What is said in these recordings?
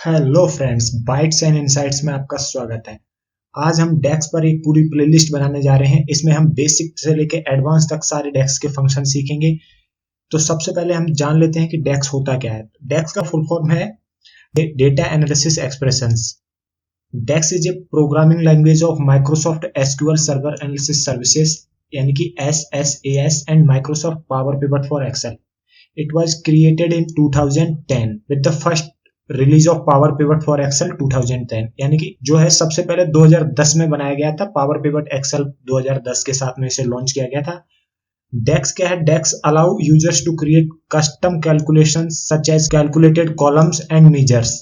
Hello friends, bytes and insights में आपका स्वागत है। आज हम डेक्स पर एक पूरी प्लेलिस्ट बनाने जा रहे हैं। इसमें हम बेसिक से लेके एडवांस तक सारे डेक्स के फंक्शन सीखेंगे। तो सबसे पहले हम जान लेते हैं कि डेक्स होता क्या है। डेक्स का फुल फॉर्म है data analysis expressions. DAX is a programming language of Microsoft SQL Server Analysis Services, यानी कि SSAS and Microsoft Power Pivot for Excel. It was created in 2010 with the first release of Power Pivot for Excel 2010, यानी कि जो है सबसे पहले 2010 में बनाया गया था। पावर पिवट एक्सेल 2010 के साथ में इसे लॉन्च किया गया था। डेक्स क्या है? DAX allow users to create custom calculations such as calculated columns and measures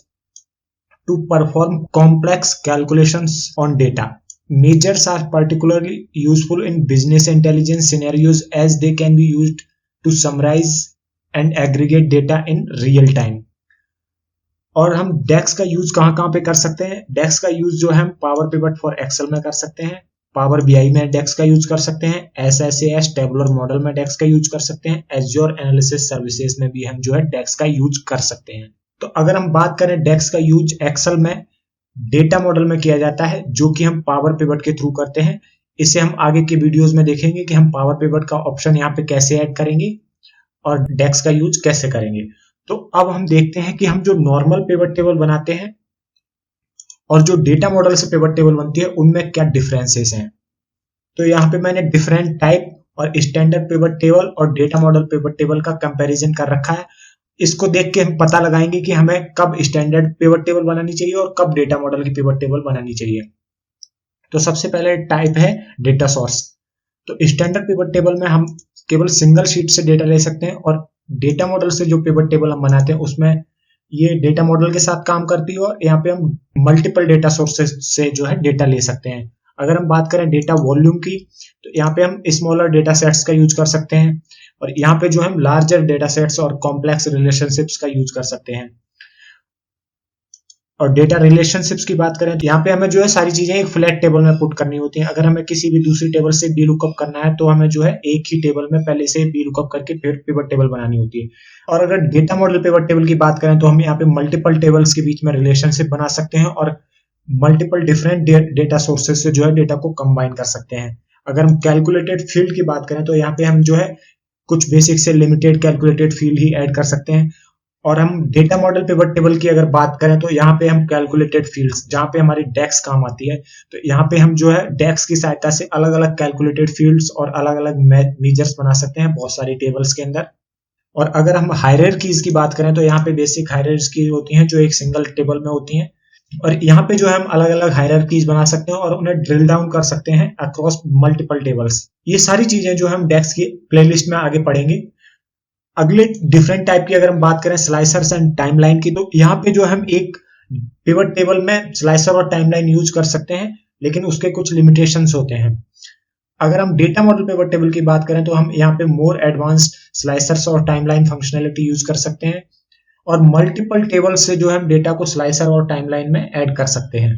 to perform complex calculations on data. Measures are particularly useful in business intelligence scenarios as they can be used to summarize and aggregate data in real time. और हम डेक्स का use कहां पे कर सकते हैं? डेक्स का use जो है हम पावर पिवट फॉर एक्सेल में कर सकते हैं, पावर बीआई में डेक्स का यूज कर सकते हैं, SSAS टेबुलर मॉडल में डेक्स का यूज कर सकते हैं, एज्योर एनालिसिस सर्विसेज में भी हम जो है डेक्स का यूज कर सकते हैं। तो अगर हम बात करें डेक्स का यूज एक्सेल में डेटा मॉडल में किया जाता है, जो कि हम पावर पिवट के थ्रू करते हैं। इसे हम आगे के वीडियोस में देखेंगे कि हम पावर पिवट का ऑप्शन यहाँ पे कैसे ऐड करेंगे और डेक्स का यूज कैसे करेंगे। तो अब हम देखते हैं कि हम जो नॉर्मल पिवट टेबल बनाते हैं और जो डेटा मॉडल से पिवट टेबल बनती है उनमें क्या डिफरेंसेस हैं। तो यहाँ पे मैंने डिफरेंट टाइप और स्टैंडर्ड पिवट टेबल और डेटा मॉडल पिवट टेबल का कंपैरिजन कर रखा है। इसको देख के हम पता लगाएंगे कि हमें कब स्टैंडर्ड पिवट टेबल बनानी चाहिए और कब डेटा मॉडल की पिवट टेबल बनानी चाहिए। तो सबसे पहले टाइप है डेटा सोर्स। तो स्टैंडर्ड पिवट टेबल में हम केवल सिंगल शीट से डेटा ले सकते हैं, और डेटा मॉडल से जो पिवट टेबल हम बनाते हैं उसमें ये डेटा मॉडल के साथ काम करती है और यहाँ पे हम मल्टीपल डेटा सोर्सेज से जो है डेटा ले सकते हैं। अगर हम बात करें डेटा वॉल्यूम की, तो यहाँ पे हम स्मॉलर डेटा सेट्स का यूज कर सकते हैं, और यहाँ पे जो हम लार्जर डेटा सेट्स और कॉम्प्लेक्स रिलेशनशिप्स का यूज कर सकते हैं। और डेटा रिलेशनशिप्स की बात करें तो यहाँ पे हमें जो है सारी चीजें एक फ्लैट टेबल में पुट करनी होती हैं। अगर हमें किसी भी दूसरी टेबल से डी लुकअप करना है तो हमें जो है एक ही टेबल में पहले से डी लुकअप करके फिर पिवट टेबल बनानी होती है। और अगर डेटा मॉडल पिवट टेबल की बात करें तो हम यहाँ पे मल्टीपल टेबल्स के बीच में रिलेशनशिप बना सकते हैं और मल्टीपल डिफरेंट डेटा सोर्सेज से जो है डेटा को कंबाइन कर सकते हैं। अगर हम कैलकुलेटेड फील्ड की बात करें तो यहाँ पे हम जो है कुछ बेसिक से लिमिटेड कैलकुलेटेड फील्ड ही ऐड कर सकते हैं। और हम डेटा मॉडल पिवट टेबल की अगर बात करें तो यहाँ पे हम कैलकुलेटेड फील्ड्स, जहाँ पे हमारी डेक्स काम आती है, तो यहाँ पे हम जो है डेक्स की सहायता से अलग अलग कैलकुलेटेड फील्ड्स और अलग अलग मेजर्स बना सकते हैं बहुत सारी टेबल्स के अंदर। और अगर हम हायरार्कीज की बात करें तो यहाँ पे बेसिक हायरार्कीज होती हैं जो एक सिंगल टेबल में होती हैं, और यहाँ पे जो है हम अलग अलग हायरार्कीज बना सकते हैं और उन्हें ड्रिल डाउन कर सकते हैं अक्रॉस मल्टीपल टेबल्स। ये सारी चीजें जो हम डेक्स की प्लेलिस्ट में आगे पढ़ेंगे। अगले डिफरेंट टाइप की अगर हम बात करें स्लाइसर्स एंड टाइमलाइन की, तो यहाँ पे जो हम एक पिवट टेबल में स्लाइसर और टाइमलाइन यूज कर सकते हैं, लेकिन उसके कुछ लिमिटेशंस होते हैं। अगर हम डेटा मॉडल पिवट टेबल की बात करें तो हम यहाँ पे मोर एडवांस्ड स्लाइसर्स और टाइमलाइन फंक्शनैलिटी यूज कर सकते हैं, और मल्टीपल टेबल से जो हम डेटा को स्लाइसर और टाइमलाइन में ऐड कर सकते हैं।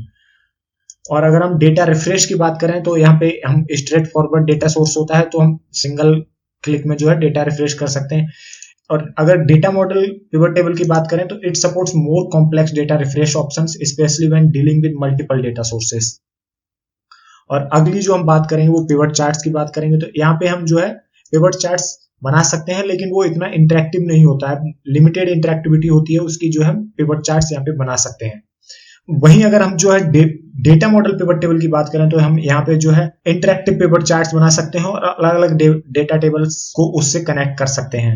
और अगर हम डेटा रिफ्रेश की बात करें तो यहाँ पे हम स्ट्रेट फॉरवर्ड डेटा सोर्स होता है, तो हम सिंगल क्लिक में जो है डेटा रिफ्रेश कर सकते हैं। और अगर डेटा मॉडल पिवट टेबल की बात करें तो it supports more complex data refresh options, specially when dealing with multiple data sources. और अगली जो हम बात करेंगे वो पिवट चार्ट्स की बात करेंगे। तो यहाँ पे हम जो है पिवट चार्ट्स बना सकते हैं, लेकिन वो इतना इंटरेक्टिव नहीं होता है, लिमिटेड इंटरेक्टिविटी होती है उसकी, जो हम पिवट चार्ट्स यहाँ पे बना सकते हैं। वहीं अगर हम जो है डेटा मॉडल पिवट टेबल की बात करें तो हम यहाँ पे जो है इंटरेक्टिव पिवट चार्ट्स बना सकते हैं और अलग अलग डेटा टेबल्स को उससे कनेक्ट कर सकते हैं।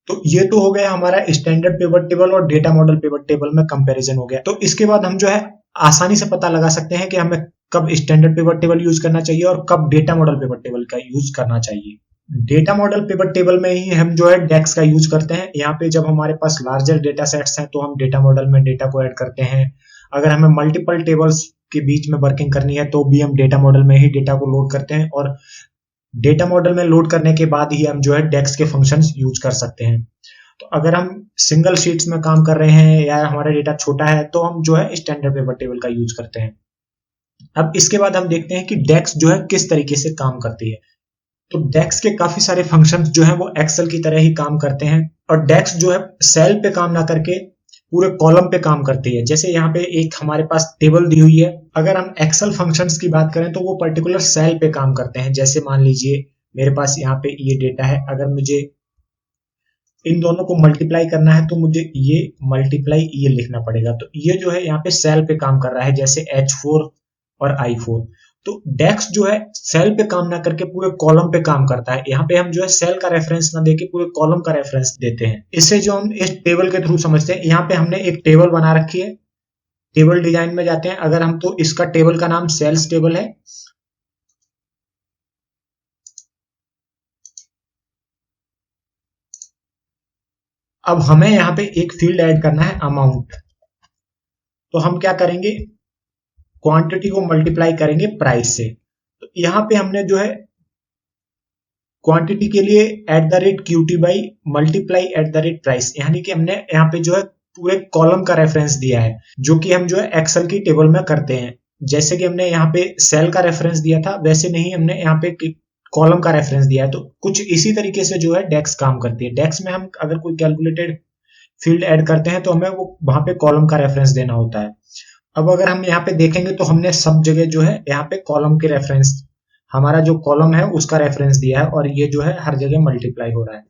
तो ये तो हो गया हमारा स्टैंडर्ड पिवट टेबल और डेटा मॉडल पिवट टेबल में कंपैरिजन हो गया। तो इसके बाद हम जो है आसानी से पता लगा सकते हैं कि हमें कब स्टैंडर्ड पिवट टेबल यूज करना चाहिए और कब डेटा मॉडल पिवट टेबल का यूज करना चाहिए। डेटा मॉडल पिवट टेबल में ही हम जो है डेक्स का यूज करते हैं। यहाँ पे जब हमारे पास लार्जर डेटा सेट्स हैं तो हम डेटा मॉडल में डेटा को ऐड करते हैं। अगर हमें मल्टीपल टेबल्स के बीच में वर्किंग करनी है तो भी हम डेटा मॉडल में ही डेटा को लोड करते हैं, और डेटा मॉडल में लोड करने के बाद ही हम जो है डेक्स के फंक्शंस यूज कर सकते हैं। तो अगर हम सिंगल शीट्स में काम कर रहे हैं या हमारा डेटा छोटा है तो हम जो है स्टैंडर्ड पिवट टेबल का यूज करते हैं। अब इसके बाद हम देखते हैं कि डेक्स जो है किस तरीके से काम करती है। तो डेक्स के काफी सारे फंक्शंस जो है वो एक्सेल की तरह ही काम करते हैं, और डेक्स जो है सेल पे काम ना करके पूरे कॉलम पे काम करती है। जैसे यहाँ पे एक हमारे पास टेबल दी हुई है, अगर हम एक्सेल फंक्शंस की बात करें तो वो पर्टिकुलर सेल पे काम करते हैं। जैसे मान लीजिए मेरे पास यहाँ पे ये डेटा है, अगर मुझे इन दोनों को मल्टीप्लाई करना है तो मुझे ये मल्टीप्लाई ये लिखना पड़ेगा। तो ये जो है यहाँ पे सेल पे काम कर रहा है, जैसे H4 और I4। तो डेक्स जो है सेल पे काम ना करके पूरे कॉलम पे काम करता है। यहाँ पे हम जो है सेल का रेफरेंस ना देके पूरे कॉलम का रेफरेंस देते हैं। इससे जो हम इस टेबल के थ्रू समझते हैं, यहाँ पे हमने एक टेबल बना रखी है। टेबल डिजाइन में जाते हैं, अगर हम तो इसका टेबल का नाम सेल्स टेबल है। अब हमें यहाँ पे एक फील्ड ऐड करना है, अमाउंट। तो हम क्या करेंगे, क्वांटिटी को मल्टीप्लाई करेंगे प्राइस से। तो यहाँ पे हमने जो है क्वांटिटी के लिए @QT बाई मल्टीप्लाई @प्राइस, यानी कि हमने यहाँ पे जो है पूरे कॉलम का रेफरेंस दिया है, जो कि हम जो है एक्सेल की टेबल में करते हैं। जैसे कि हमने यहाँ पे सेल का रेफरेंस दिया था, वैसे नहीं हमने यहाँ पे कॉलम का रेफरेंस दिया है। तो कुछ इसी तरीके से जो है डेक्स काम करती है। डेक्स में हम अगर कोई कैलकुलेटेड फील्ड ऐड करते हैं तो हमें वो वहां पे कॉलम का रेफरेंस देना होता है। अब अगर हम यहाँ पे देखेंगे तो हमने सब जगह जो है यहाँ पे कॉलम के रेफरेंस, हमारा जो कॉलम है उसका रेफरेंस दिया है, और ये जो है हर जगह मल्टीप्लाई हो रहा है।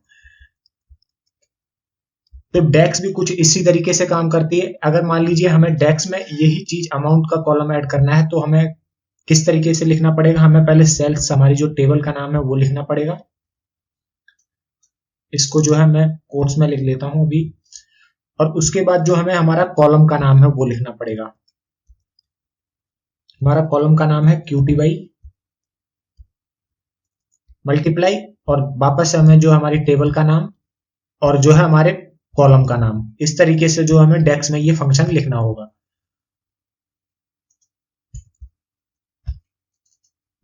तो डेक्स भी कुछ इसी तरीके से काम करती है। अगर मान लीजिए हमें डेक्स में यही चीज अमाउंट का कॉलम ऐड करना है, तो हमें किस तरीके से लिखना पड़ेगा, हमें पहले सेल्स, हमारी जो टेबल का नाम है वो लिखना पड़ेगा। इसको जो है मैं कोट्स में लिख लेता हूं अभी। और उसके बाद जो हमें हमारा कॉलम का नाम है वो लिखना पड़ेगा। हमारा कॉलम का नाम है QT बाई मल्टीप्लाई, और वापस से हमें जो हमारी टेबल का नाम और जो है हमारे कॉलम का नाम, इस तरीके से जो हमें डेक्स में ये फंक्शन लिखना होगा।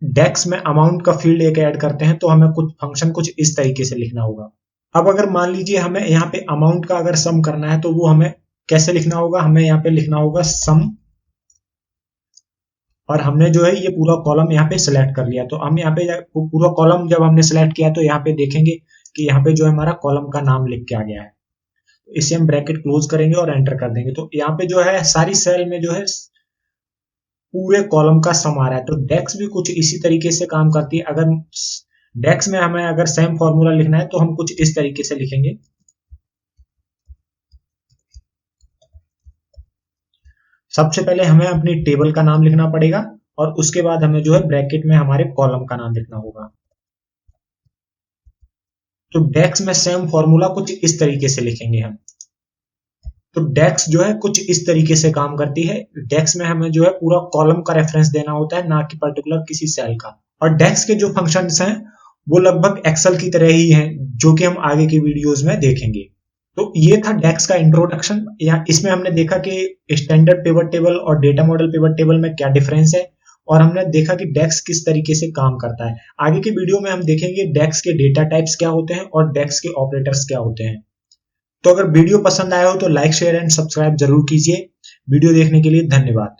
डेक्स में अमाउंट का फील्ड एक ऐड करते हैं तो हमें कुछ फंक्शन कुछ इस तरीके से लिखना होगा। अब अगर मान लीजिए हमें यहाँ पे अमाउंट का अगर सम करना है तो वो हमें कैसे लिखना होगा, हमें यहाँ पे लिखना होगा सम, और हमने जो है ये पूरा कॉलम यहाँ पे सिलेक्ट कर लिया। तो हम यहाँ पे पूरा कॉलम जब हमने सिलेक्ट किया तो यहाँ पे देखेंगे कि यहाँ पे जो है हमारा कॉलम का नाम लिख के आ गया है। इसे हम ब्रैकेट क्लोज करेंगे और एंटर कर देंगे। तो यहाँ पे जो है सारी सेल में जो है पूरे कॉलम का सम आ रहा है। तो डेक्स भी कुछ इसी तरीके से काम करती है। अगर डेक्स में हमें अगर सेम फॉर्मूला लिखना है तो हम कुछ इस तरीके से लिखेंगे। सबसे पहले हमें अपनी टेबल का नाम लिखना पड़ेगा, और उसके बाद हमें जो है ब्रैकेट में हमारे कॉलम का नाम लिखना होगा। तो डेक्स में सेम फॉर्मूला कुछ इस तरीके से लिखेंगे हम। तो डेक्स जो है कुछ इस तरीके से काम करती है। डेक्स में हमें जो है पूरा कॉलम का रेफरेंस देना होता है, ना कि पर्टिकुलर किसी सेल का। और डेक्स के जो फंक्शंस हैं वो लगभग एक्सेल की तरह ही हैं, जो कि हम आगे की वीडियोस में देखेंगे। तो ये था डेक्स का इंट्रोडक्शन। यहाँ इसमें हमने देखा कि स्टैंडर्ड पिवट टेबल और डेटा मॉडल पिवट टेबल में क्या डिफरेंस है, और हमने देखा कि डेक्स किस तरीके से काम करता है। आगे की वीडियो में हम देखेंगे डेक्स के डेटा टाइप्स क्या होते हैं और डेक्स के ऑपरेटर्स क्या होते हैं। तो अगर वीडियो पसंद आया हो तो लाइक, शेयर एंड सब्सक्राइब जरूर कीजिए। वीडियो देखने के लिए धन्यवाद।